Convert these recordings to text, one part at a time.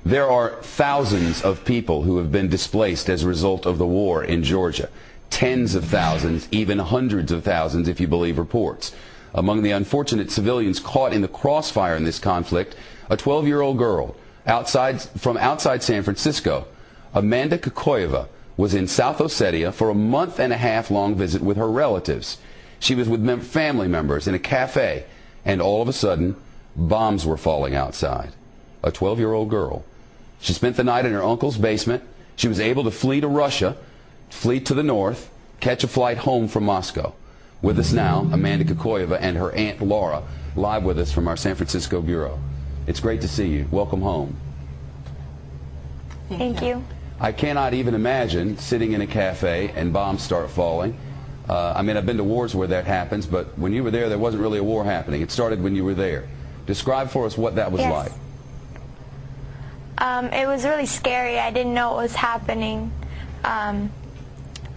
There are thousands of people who have been displaced as a result of the war in Georgia. Tens of thousands, even hundreds of thousands if you believe reports. Among the unfortunate civilians caught in the crossfire in this conflict, a 12-year-old girl from outside San Francisco, Amanda Kokoyeva, was in South Ossetia for a month-and-a-half-long visit with her relatives. She was with family members in a cafe, and all of a sudden, bombs were falling outside. A 12-year-old girl. She spent the night in her uncle's basement. She was able to flee to Russia, flee to the north, catch a flight home from Moscow. With us now, Amanda Kokoyeva and her aunt Laura, live with us from our San Francisco bureau. It's great to see you. Welcome home. Thank you. I cannot even imagine sitting in a cafe and bombs start falling. I mean, I've been to wars where that happens, but when you were there wasn't really a war happening. It started when you were there. Describe for us what that was like. It was really scary. I didn't know what was happening.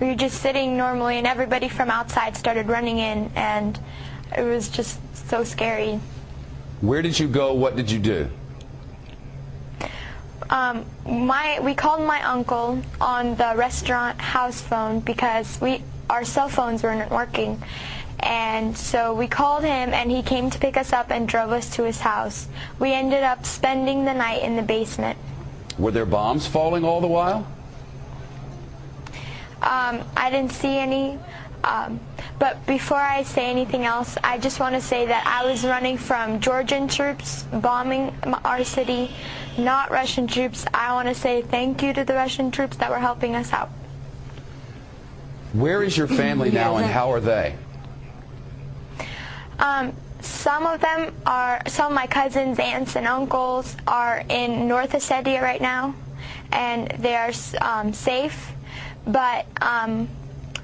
We were just sitting normally, and everybody from outside started running in, and it was just so scary. Where did you go? What did you do? We called my uncle on the restaurant house phone because our cell phones weren't working. And so we called him, and he came to pick us up and drove us to his house. We ended up spending the night in the basement. Were there bombs falling all the while? I didn't see any. But before I say anything else, I just want to say that I was running from Georgian troops bombing our city, not Russian troops. I want to say thank you to the Russian troops that were helping us out. Where is your family now, and how are they? Some of my cousins, aunts, and uncles are in North Ossetia right now, and they are safe. But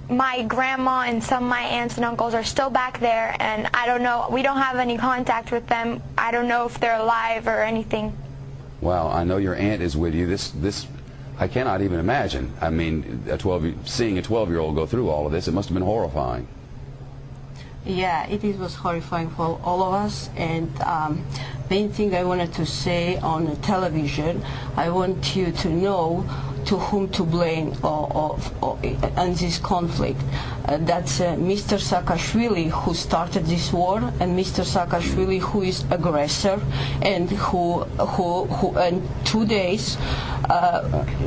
my grandma and some of my aunts and uncles are still back there, and I don't know. We don't have any contact with them. I don't know if they're alive or anything. Wow, I know your aunt is with you. This I cannot even imagine. I mean, seeing a 12-year-old go through all of this, it must have been horrifying. Yeah, it was horrifying for all of us, and main thing I wanted to say on the television, I want you to know to whom to blame on this conflict. That's Mr. Saakashvili, who started this war, and Mr. Saakashvili, who is aggressor, and who in 2 days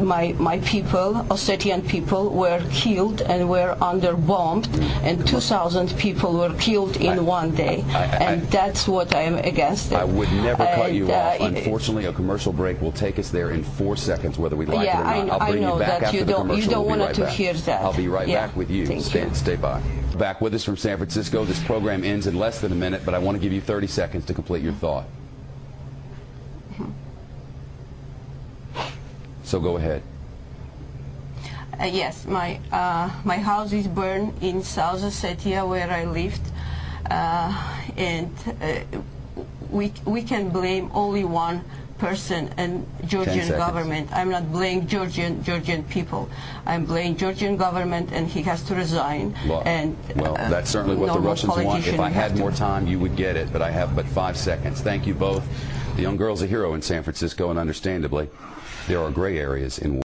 my people, Ossetian people, were killed and were bombed, and 2,000 people were killed in 1 day, and that's what I am against. I would never cut you off. Unfortunately, a commercial break will take us there in 4 seconds, whether we like it or not. I'll bring you back after the commercial. You don't want to hear that. I'll be right back with you. Stay by. Back with us from San Francisco. This program ends in less than a minute, but I want to give you 30 seconds to complete your thought. So go ahead. Yes, my house is burned in South Ossetia, where I lived, and we can blame only one person, and Georgian government. I'm not blaming Georgian people. I'm blaming Georgian government, and he has to resign. Well, that's certainly what the Russians want. If I had more time, you would get it, but I have but 5 seconds. Thank you both. The young girl's a hero in San Francisco, and understandably, there are gray areas in war.